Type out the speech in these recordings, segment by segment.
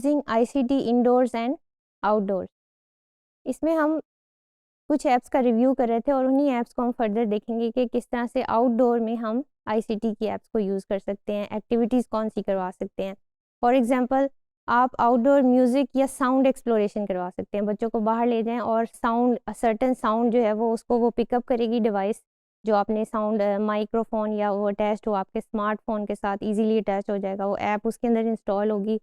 Using ICT indoors and outdoors. इसमें हम कुछ ऐप्स का रिव्यू कर रहे थे और उन्हीं ऐप्स को हम फर्दर देखेंगे कि किस तरह से आउटडोर में हम ICT की ऐप्स को यूज़ कर सकते हैं, एक्टिविटीज़ कौन सी करवा सकते हैं। फॉर एग्जांपल आप आउटडोर म्यूज़िक या साउंड एक्सप्लोरेशन करवा सकते हैं, बच्चों को बाहर ले जाएं और साउंड सर्टेन साउंड जो है वो उसको वो पिकअप करेगी डिवाइस, जो आपने साउंड माइक्रोफोन या वो अटैच हो आपके स्मार्टफोन के साथ ईजिली अटैच हो जाएगा, वो ऐप उसके अंदर इंस्टॉल होगी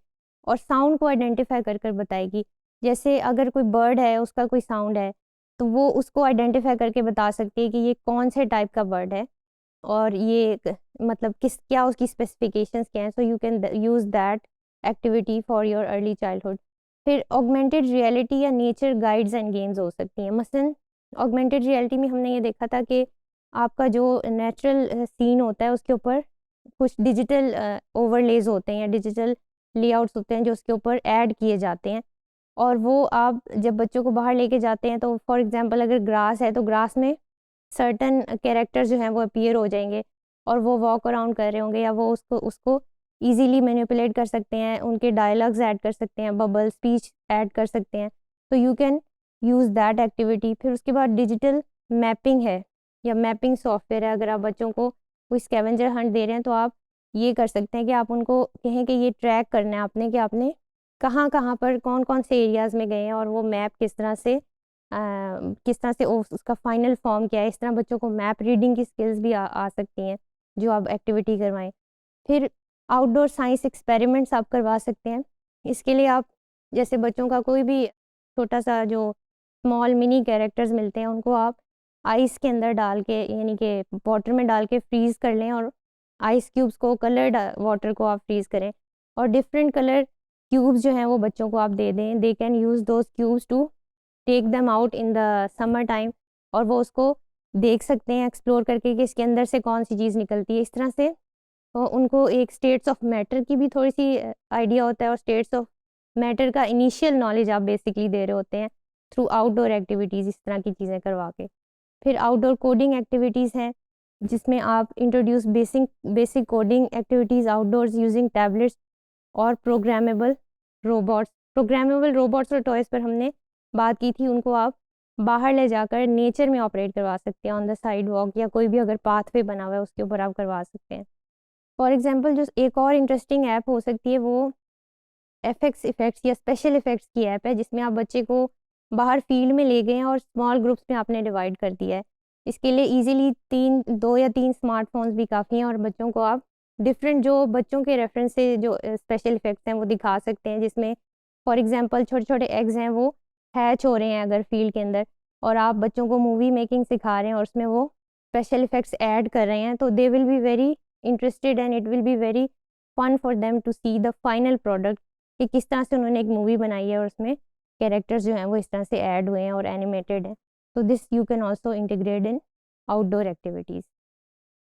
और साउंड को आइडेंटिफाई कर कर बताएगी। जैसे अगर कोई बर्ड है उसका कोई साउंड है तो वो उसको आइडेंटिफाई करके बता सकती है कि ये कौन से टाइप का बर्ड है और ये मतलब किस क्या उसकी स्पेसिफिकेशंस क्या हैं। So you can use that activity for your early childhood. फिर ऑगमेंटेड रियलिटी या नेचर गाइड्स एंड गेम्स हो सकती हैं। मसलन ऑगमेंटेड रियलिटी में हमने ये देखा था कि आपका जो नेचुरल सीन होता है उसके ऊपर कुछ डिजिटल ओवरलेज होते हैं या डिजिटल लेआउट्स होते हैं जो उसके ऊपर ऐड किए जाते हैं और वो आप जब बच्चों को बाहर लेके जाते हैं तो फॉर एग्जांपल अगर ग्रास है तो ग्रास में सर्टन कैरेक्टर्स जो हैं वो अपीयर हो जाएंगे और वो वॉक अराउंड कर रहे होंगे या वो उसको उसको ईजीली मैनिपुलेट कर सकते हैं, उनके डायलॉग्स ऐड कर सकते हैं, बबल स्पीच ऐड कर सकते हैं। तो you can use that activity. फिर उसके बाद डिजिटल मैपिंग है या मैपिंग सॉफ्टवेयर है। अगर आप बच्चों को कोई स्कैवेंजर हंट दे रहे हैं तो आप ये कर सकते हैं कि आप उनको कहें कि ये ट्रैक करना है आपने कि आपने कहाँ कहाँ पर कौन कौन से एरियाज़ में गए हैं और वो मैप किस तरह से उसका फाइनल फॉर्म क्या है। इस तरह बच्चों को मैप रीडिंग की स्किल्स भी आ सकती हैं जो आप एक्टिविटी करवाएं। फिर आउटडोर साइंस एक्सपेरिमेंट्स आप करवा सकते हैं। इसके लिए आप जैसे बच्चों का कोई भी छोटा सा जो स्मॉल मिनी कैरेक्टर्स मिलते हैं उनको आप आइस के अंदर डाल के यानी कि वाटर में डाल के फ्रीज़ कर लें और आइस क्यूब्स को कलर्ड वाटर को आप फ्रीज़ करें और डिफरेंट कलर क्यूब्स जो हैं वो बच्चों को आप दे दें। They can use those cubes to take them out in the summer time और वो उसको देख सकते हैं एक्सप्लोर करके कि इसके अंदर से कौन सी चीज़ निकलती है। इस तरह से उनको एक स्टेट्स ऑफ मैटर की भी थोड़ी सी आइडिया होता है और स्टेट्स ऑफ मैटर का इनिशियल नॉलेज आप बेसिकली दे रहे होते हैं थ्रू आउटडोर एक्टिविटीज़, इस तरह की चीज़ें करवा के। फिर आउटडोर कोडिंग एक्टिविटीज़ हैं जिसमें आप introduce basic coding activities outdoors using tablets और प्रोग्रामेबल रोबोट्स और टॉयज़ पर हमने बात की थी। उनको आप बाहर ले जाकर नेचर में ऑपरेट करवा सकते हैं, ऑन द साइड वॉक या कोई भी अगर पाथवे बना हुआ है उसके ऊपर आप करवा सकते हैं। फॉर एग्जांपल जो एक और इंटरेस्टिंग ऐप हो सकती है वो एफएक्स इफ़ेक्ट्स या स्पेशल इफ़ेक्ट्स की ऐप है जिसमें आप बच्चे को बाहर फील्ड में ले गए हैं और स्मॉल ग्रुप्स में आपने डिवाइड कर दिया है। इसके लिए ईजिली 2 या 3 स्मार्टफोन्स भी काफ़ी हैं और बच्चों को आप डिफरेंट जो बच्चों के रेफरेंस से जो स्पेशल इफ़ेक्ट्स हैं वो दिखा सकते हैं, जिसमें फॉर एग्जांपल छोटे-छोटे एग्स हैं वो हैच हो रहे हैं अगर फील्ड के अंदर और आप बच्चों को मूवी मेकिंग सिखा रहे हैं और उसमें वो स्पेशल इफ़ेक्ट्स ऐड कर रहे हैं तो they will be very interested and it will be very fun for them to see the final product कि किस तरह से उन्होंने एक मूवी बनाई है और उसमें कैरेक्टर्स जो हैं वो इस तरह से ऐड हुए हैं और एनिमेटेड हैं। तो this you can also integrate in outdoor activities.